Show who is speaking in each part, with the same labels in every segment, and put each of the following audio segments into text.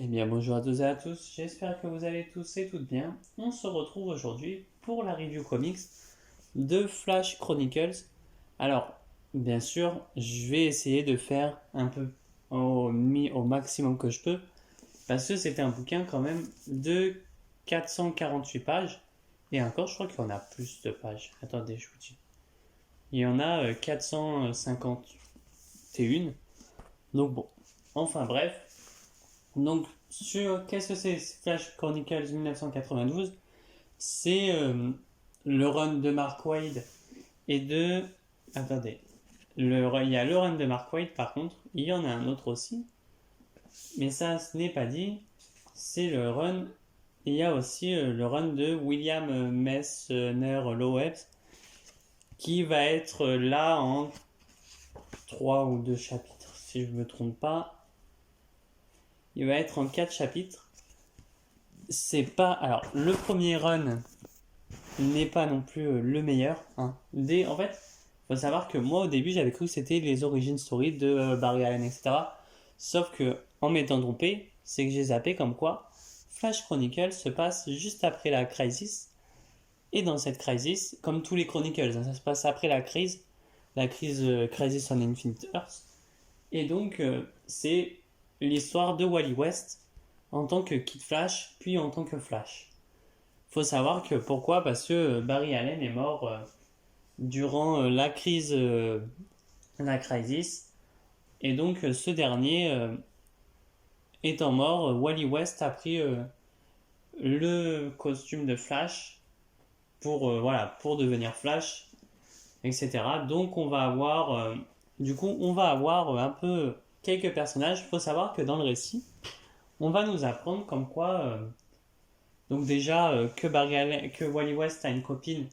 Speaker 1: Eh bien bonjour à tous et à tous, j'espère que vous allez tous et toutes bien. On se retrouve aujourd'hui pour la review comics de Flash Chronicles. Alors, bien sûr, je vais essayer de faire un peu au maximum que je peux, parce que c'était un bouquin quand même de 448 pages. Et encore, je crois qu'il y en a plus de pages. Attendez, je vous dis. Il y en a 451. Donc bon, enfin bref. Donc, qu'est-ce que c'est Flash Chronicles 1992? C'est le run de Mark Waid et de. Attendez. Il y a le run de Mark Waid par contre, il y en a un autre aussi, mais ça ce n'est pas dit. C'est le run. Il y a aussi le run de William Messner Loebs qui va être là en 3 ou 2 chapitres, si je ne me trompe pas. Il va être en 4 chapitres. C'est pas. Alors, le premier run n'est pas non plus le meilleur. Hein. En fait, il faut savoir que moi, au début, j'avais cru que c'était les origin story de Barry Allen, etc. Sauf que, en m'étant trompé, c'est que j'ai zappé comme quoi Flash Chronicles se passe juste après la Crisis. Et dans cette Crisis, comme tous les Chronicles, hein, ça se passe après la crise Crisis on Infinite Earth. Et donc, c'est l'histoire de Wally West en tant que Kid Flash, puis en tant que Flash. Faut savoir que pourquoi? Parce que Barry Allen est mort durant la crisis, et donc ce dernier étant mort, Wally West a pris le costume de Flash pour devenir Flash, etc. Donc on va avoir un peu quelques personnages. Il faut savoir que dans le récit, on va nous apprendre comme quoi donc déjà que Wally West a une copine,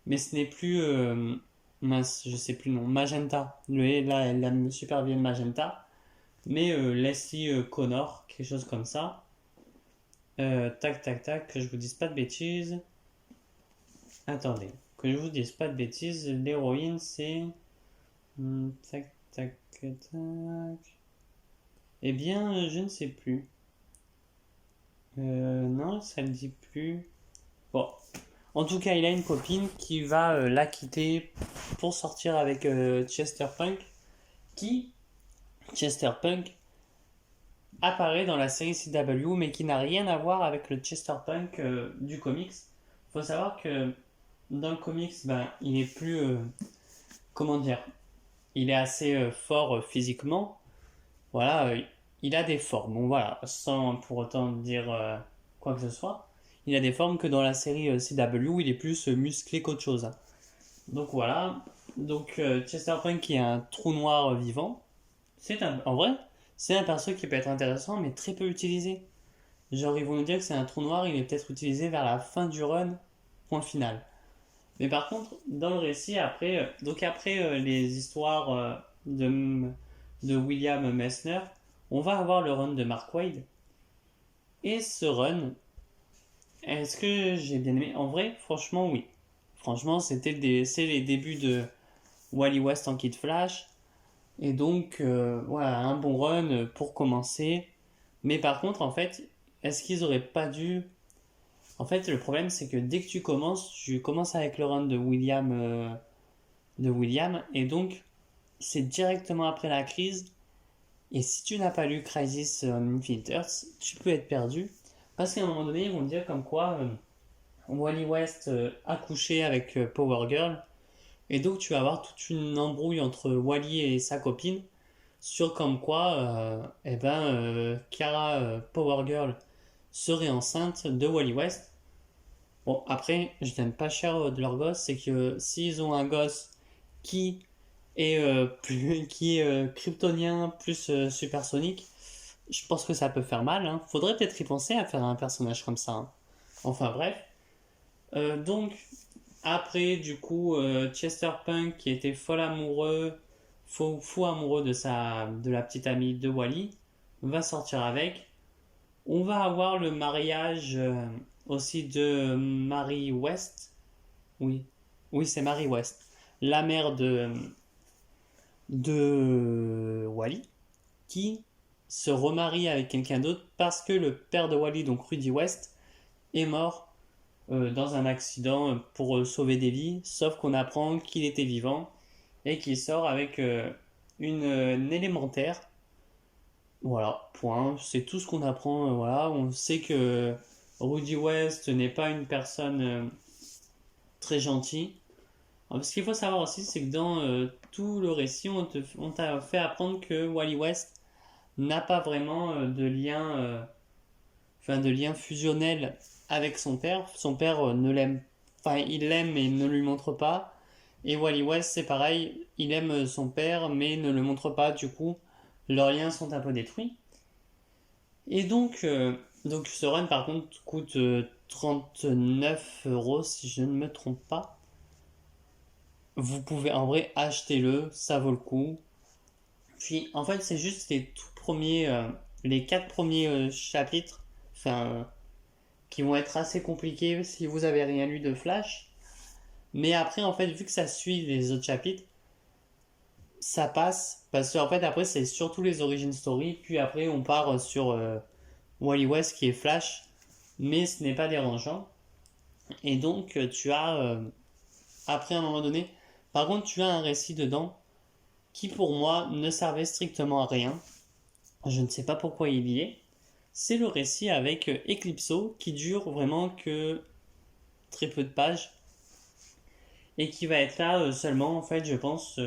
Speaker 1: mais ce n'est plus je sais plus le nom, Magenta, la super vieille Magenta, mais Leslie Connor, quelque chose comme ça. Tac tac tac, que je vous dise pas de bêtises. Attendez, que je vous dise pas de bêtises, l'héroïne c'est tac tac tac. Eh bien, je ne sais plus. Non, ça ne dit plus. Bon, en tout cas, il a une copine qui va la quitter pour sortir avec Chester Punk, qui, Chester Punk, apparaît dans la série CW, mais qui n'a rien à voir avec le Chester Punk du comics. Il faut savoir que dans le comics, il est plus. Comment dire? Il est assez fort physiquement. Voilà, il a des formes. Bon, voilà, sans pour autant dire quoi que ce soit. Il a des formes que dans la série CW, il est plus musclé qu'autre chose. Hein. Donc voilà. Donc Chester Punk qui est un trou noir vivant. En vrai, c'est un perso qui peut être intéressant mais très peu utilisé. Genre ils vont nous dire que c'est un trou noir, il est peut-être utilisé vers la fin du run, point final. Mais par contre, dans le récit, après les histoires de William Messner, on va avoir le run de Mark Waid. Et ce run, est-ce que j'ai bien aimé? En vrai, franchement, oui. Franchement, c'est les débuts de Wally West en Kid Flash. Et donc, voilà, un bon run pour commencer. Mais par contre, en fait, est-ce qu'ils auraient pas dû. En fait, le problème, c'est que dès que tu commences avec le run de William. Et donc, c'est directement après la crise. Et si tu n'as pas lu Crisis on Infinite Earths, tu peux être perdu. Parce qu'à un moment donné, ils vont dire comme quoi Wally West a couché avec Power Girl. Et donc tu vas avoir toute une embrouille entre Wally et sa copine sur comme quoi Kara Power Girl serait enceinte de Wally West. Bon, après, je n'aime pas cher de leur gosse, c'est que s'ils ont un gosse qui qui est kryptonien plus supersonique, je pense que ça peut faire mal. Hein. Faudrait peut-être y penser à faire un personnage comme ça. Hein. Enfin bref. Donc, après, du coup, Chester Punk, qui était fou amoureux de la petite amie de Wally, va sortir avec. On va avoir le mariage aussi de Mary West. Oui, oui, c'est Mary West, la mère de Wally, qui se remarie avec quelqu'un d'autre parce que le père de Wally, donc Rudy West, est mort dans un accident pour sauver des vies, sauf qu'on apprend qu'il était vivant et qu'il sort avec une élémentaire. Voilà, point. C'est tout ce qu'on apprend. Voilà, on sait que Rudy West n'est pas une personne très gentille. Alors, ce qu'il faut savoir aussi, c'est que dans tout le récit, on t'a fait apprendre que Wally West n'a pas vraiment de lien fusionnel avec son père. Son père ne l'aime, enfin il l'aime mais ne lui montre pas. Et Wally West c'est pareil, il aime son père mais ne le montre pas. Du coup, leurs liens sont un peu détruits. Et donc ce run par contre coûte 39 € si je ne me trompe pas. Vous pouvez en vrai acheter-le, ça vaut le coup. Puis en fait c'est juste les tout premiers, les 4 premiers chapitres, enfin qui vont être assez compliqués si vous avez rien lu de Flash. Mais après en fait vu que ça suit les autres chapitres, ça passe parce qu'en fait après c'est surtout les origin story. Puis après on part sur Wally West qui est Flash, mais ce n'est pas dérangeant. Et donc tu as après un moment donné, par contre tu as un récit dedans qui pour moi ne servait strictement à rien. Je ne sais pas pourquoi il y est. C'est le récit avec Eclipso qui dure vraiment que très peu de pages et qui va être là seulement en fait je pense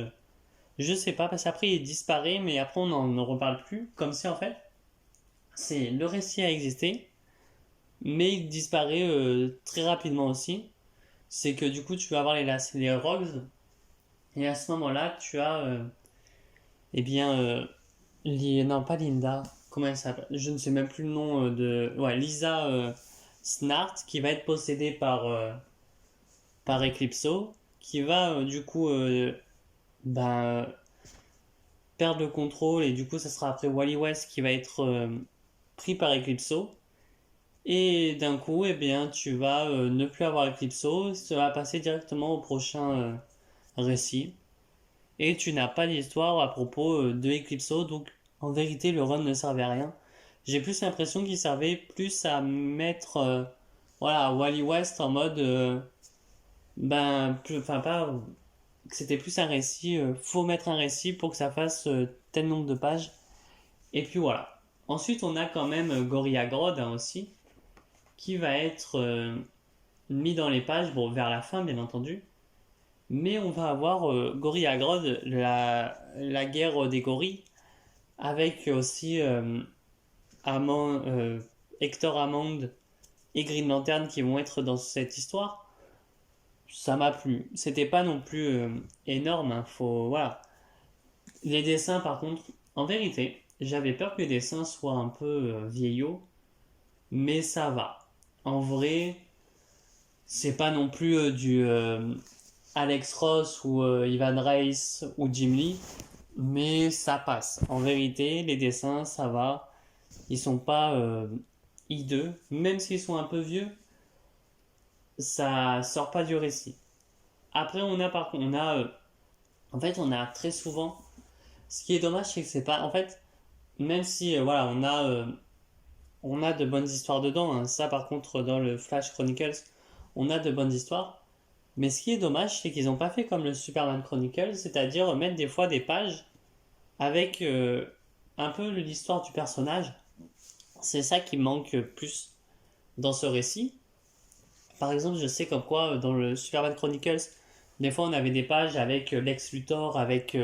Speaker 1: je sais pas parce qu'après il disparaît mais après on n'en reparle plus comme si en fait c'est le récit a existé mais il disparaît très rapidement aussi. C'est que du coup tu vas avoir les Rogues et à ce moment là tu as eh bien non pas Linda, comment elle s'appelle, je ne sais même plus le nom de ouais Lisa Snart qui va être possédée par Eclipso qui va du coup ben, perdre le contrôle et du coup ça sera après Wally West qui va être pris par Eclipso et d'un coup eh bien tu vas ne plus avoir Eclipso, ça va passer directement au prochain récit et tu n'as pas d'histoire à propos de Eclipso donc en vérité le run ne servait à rien. J'ai plus l'impression qu'il servait plus à mettre voilà Wally West en mode enfin pas que c'était plus un récit, faut mettre un récit pour que ça fasse tel nombre de pages. Et puis voilà. Ensuite, on a quand même Gorilla Grodd hein, aussi, qui va être mis dans les pages, bon, vers la fin bien entendu. Mais on va avoir Gorilla Grodd, la guerre des gorilles, avec aussi Hector Hammond et Green Lantern qui vont être dans cette histoire. Ça m'a plu. C'était pas non plus énorme, hein, voilà. Les dessins, par contre, en vérité, j'avais peur que les dessins soient un peu vieillots, mais ça va. En vrai, c'est pas non plus du Alex Ross ou Ivan Reis ou Jim Lee, mais ça passe. En vérité, les dessins, ça va. Ils sont pas hideux, même s'ils sont un peu vieux, ça sort pas du récit. Après, en fait, on a très souvent. Ce qui est dommage, c'est que c'est pas. En fait, même si voilà, on a de bonnes histoires dedans. Hein. Ça, par contre, dans le Flash Chronicles, on a de bonnes histoires. Mais ce qui est dommage, c'est qu'ils n'ont pas fait comme le Superman Chronicles, c'est-à-dire mettre des fois des pages avec un peu l'histoire du personnage. C'est ça qui manque plus dans ce récit. Par exemple, je sais comme quoi dans le Superman Chronicles, des fois on avait des pages avec Lex Luthor, avec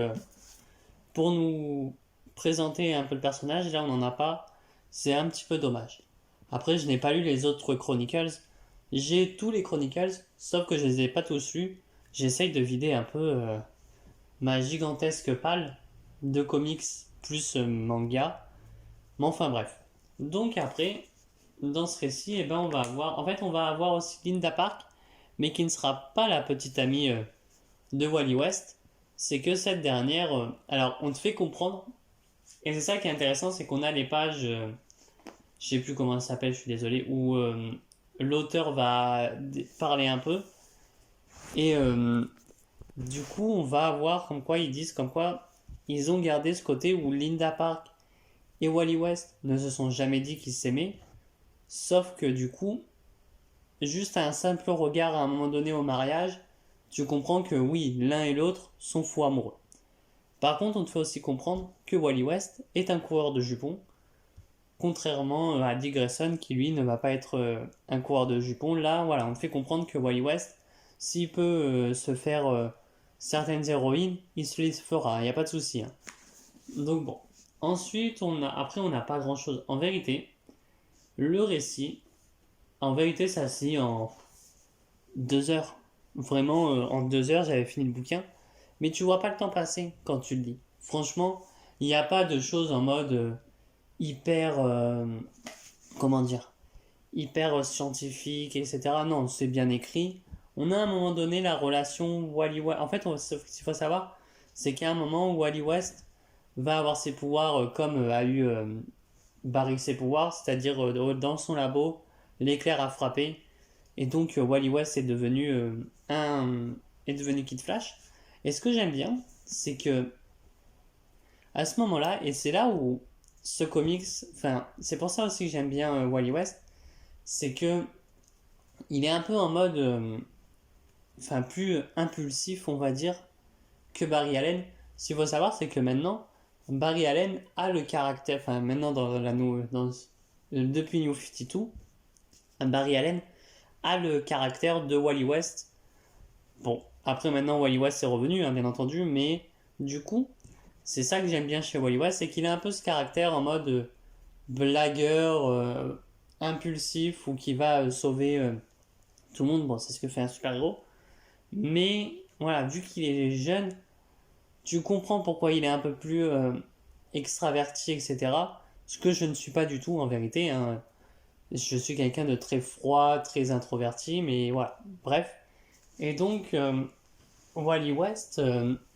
Speaker 1: pour nous présenter un peu le personnage. Là, on n'en a pas. C'est un petit peu dommage. Après, je n'ai pas lu les autres Chronicles. J'ai tous les Chronicles, sauf que je les ai pas tous lus. J'essaye de vider un peu ma gigantesque palle de comics plus manga. Mais enfin bref. Donc après, dans ce récit, eh ben, on va avoir aussi Linda Park, mais qui ne sera pas la petite amie de Wally West. C'est que cette dernière, alors on te fait comprendre, et c'est ça qui est intéressant, c'est qu'on a les pages, je sais plus comment ça s'appelle, je suis désolé, où l'auteur va parler un peu, et du coup on va avoir comme quoi ils disent comme quoi ils ont gardé ce côté où Linda Park et Wally West ne se sont jamais dit qu'ils s'aimaient, sauf que du coup, juste à un simple regard à un moment donné au mariage, tu comprends que oui, l'un et l'autre sont fous amoureux. Par contre, on te fait aussi comprendre que Wally West est un coureur de jupons, contrairement à Dick Grayson qui lui ne va pas être un coureur de jupons. Là, voilà, on te fait comprendre que Wally West, s'il peut se faire certaines héroïnes, il se les fera, il n'y a pas de souci. Hein. Donc bon. Ensuite, après, on n'a pas grand chose. En vérité, le récit, en vérité, ça se lit en 2 heures. Vraiment, en 2 heures, j'avais fini le bouquin. Mais tu vois pas le temps passer quand tu le lis. Franchement, il n'y a pas de choses en mode hyper, comment dire, hyper scientifique, etc. Non, c'est bien écrit. On a à un moment donné la relation Wally West. En fait, ce qu'il faut savoir, c'est qu'à un moment, Wally West va avoir ses pouvoirs comme a eu Barry ses pouvoirs, c'est-à-dire dans son labo, l'éclair a frappé et donc Wally West est devenu Kid Flash. Et ce que j'aime bien, c'est que à ce moment-là, et c'est là où ce comics, enfin, c'est pour ça aussi que j'aime bien Wally West, c'est que il est un peu en mode, enfin, plus impulsif, on va dire, que Barry Allen. Ce qu'il faut savoir, c'est que maintenant, Barry Allen a le caractère, enfin, maintenant depuis New 52, Barry Allen a le caractère de Wally West. Bon, après maintenant Wally West est revenu, hein, bien entendu, mais du coup, c'est ça que j'aime bien chez Wally West, c'est qu'il a un peu ce caractère en mode blagueur, impulsif, ou qui va sauver tout le monde. Bon, c'est ce que fait un super-héros. Mais voilà, vu qu'il est jeune, tu comprends pourquoi il est un peu plus extraverti, etc. Ce que je ne suis pas du tout en vérité. Hein. Je suis quelqu'un de très froid, très introverti, mais voilà, bref. Et donc, Wally West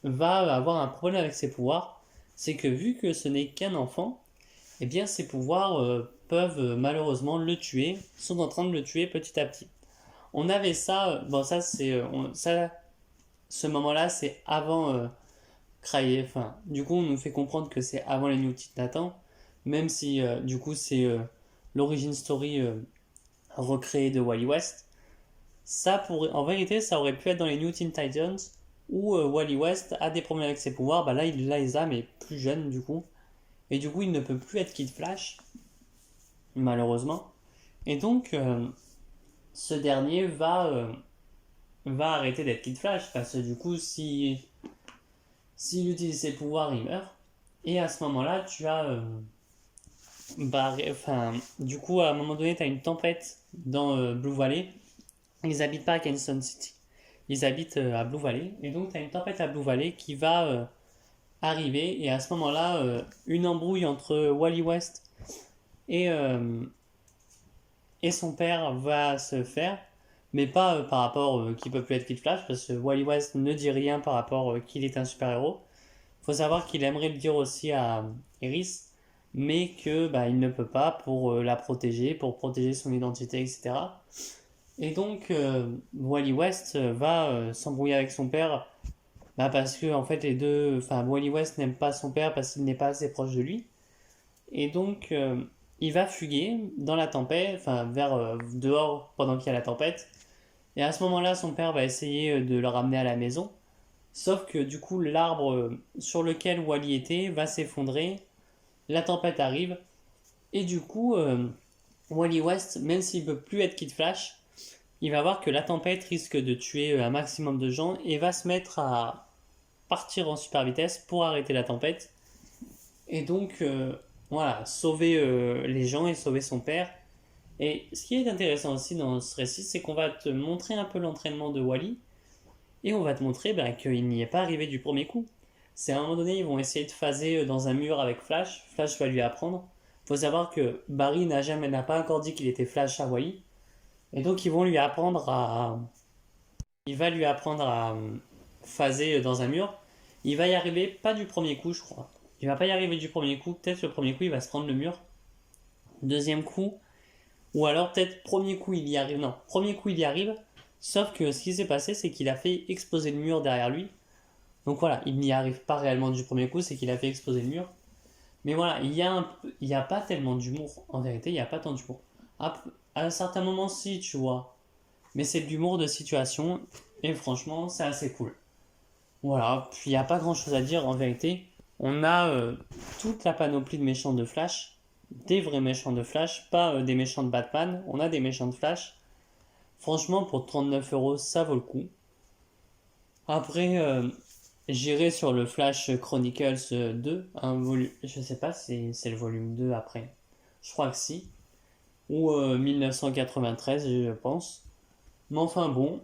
Speaker 1: va avoir un problème avec ses pouvoirs. C'est que vu que ce n'est qu'un enfant, eh bien ses pouvoirs peuvent malheureusement le tuer, sont en train de le tuer petit à petit. On avait ça, bon ça c'est, ça, ce moment-là c'est avant Cry, enfin, du coup on nous fait comprendre que c'est avant les New Teen Titans, même si du coup c'est l'origin story recréée de Wally West. En vérité, ça aurait pu être dans les New Teen Titans où Wally West a des problèmes avec ses pouvoirs. Bah là, il les a, mais plus jeune du coup. Et du coup, il ne peut plus être Kid Flash, malheureusement. Et donc, ce dernier va arrêter d'être Kid Flash parce que du coup, s'il utilise ses pouvoirs, il meurt. Et à ce moment-là, tu as. Enfin, du coup, à un moment donné, tu as une tempête dans Blue Valley. Ils habitent pas à Kansas City. Ils habitent à Blue Valley. Et donc, tu as une tempête à Blue Valley qui va arriver. Et à ce moment-là, une embrouille entre Wally West et, euh, et son père va se faire. Mais pas par rapport qu'il peut plus être Kid Flash, parce que Wally West ne dit rien par rapport qu'il est un super-héros. Il faut savoir qu'il aimerait le dire aussi à Iris, mais que bah, il ne peut pas pour la protéger, pour protéger son identité, etc. Et donc, Wally West va s'embrouiller avec son père bah, parce que en fait les deux, enfin Wally West n'aime pas son père parce qu'il n'est pas assez proche de lui. Et donc, il va fuguer dans la tempête, enfin vers dehors pendant qu'il y a la tempête. Et à ce moment-là, son père va essayer de le ramener à la maison. Sauf que du coup, l'arbre sur lequel Wally était va s'effondrer. La tempête arrive. Et du coup, Wally West, même s'il ne peut plus être Kid Flash, il va voir que la tempête risque de tuer un maximum de gens et va se mettre à partir en super vitesse pour arrêter la tempête. Et donc, voilà, sauver les gens et sauver son père. Et ce qui est intéressant aussi dans ce récit, c'est qu'on va te montrer un peu l'entraînement de Wally et on va te montrer bah, qu'il n'y est pas arrivé du premier coup. C'est à un moment donné, ils vont essayer de phaser dans un mur avec Flash. Flash va lui apprendre. Il faut savoir que Barry n'a pas encore dit qu'il était Flash à Wally. Et donc, il va lui apprendre à phaser dans un mur. Il va y arriver, pas du premier coup, je crois. Il va pas y arriver du premier coup. Peut-être le premier coup, il va se prendre le mur. Deuxième coup, ou alors peut-être premier coup il y arrive. Non, premier coup il y arrive. Sauf que ce qui s'est passé, c'est qu'il a fait exploser le mur derrière lui. Donc voilà, il n'y arrive pas réellement du premier coup, c'est qu'il a fait exploser le mur. Mais voilà, il y a pas tellement d'humour. En vérité, il n'y a pas tant d'humour. À un certain moment, si, tu vois. Mais c'est de l'humour de situation. Et franchement, c'est assez cool. Voilà, puis il n'y a pas grand chose à dire en vérité. On a toute la panoplie de méchants de Flash. Des vrais méchants de Flash, pas des méchants de Batman. On a des méchants de Flash. Franchement, pour 39 €, ça vaut le coup. Après, j'irai sur le Flash Chronicles 2, je sais pas si c'est le volume 2 après. Je crois que si. Ou 1993, je pense. Mais enfin bon,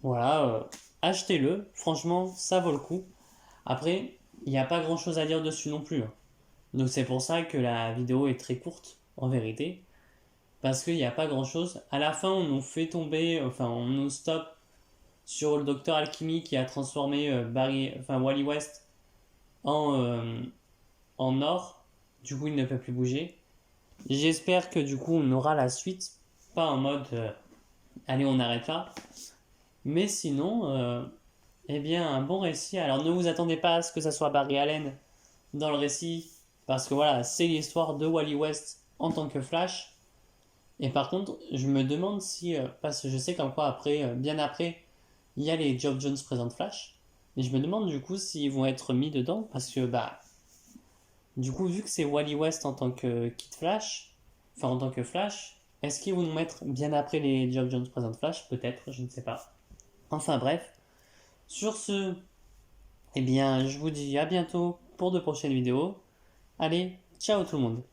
Speaker 1: voilà, achetez-le. Franchement, ça vaut le coup. Après, il n'y a pas grand-chose à dire dessus non plus, hein. Donc c'est pour ça que la vidéo est très courte, en vérité. Parce qu'il n'y a pas grand-chose. À la fin, on nous fait tomber, enfin, on nous stoppe sur le docteur Alchemy qui a transformé Wally West en, en or. Du coup, il ne peut plus bouger. J'espère que du coup, on aura la suite. Pas en mode, allez, on arrête là. Mais sinon, eh bien, un bon récit. Alors, ne vous attendez pas à ce que ça soit Barry Allen dans le récit. Parce que voilà, c'est l'histoire de Wally West en tant que Flash. Et par contre, je me demande si, parce que je sais qu'en quoi après, bien après, il y a les Geoff Jones présente Flash. Et je me demande du coup s'ils vont être mis dedans parce que bah du coup vu que c'est Wally West en tant que Kid Flash, enfin en tant que Flash, est-ce qu'ils vont nous mettre bien après les Geoff Jones présente Flash? Peut-être, je ne sais pas. Enfin bref, sur ce, eh bien je vous dis à bientôt pour de prochaines vidéos. Allez, ciao tout le monde.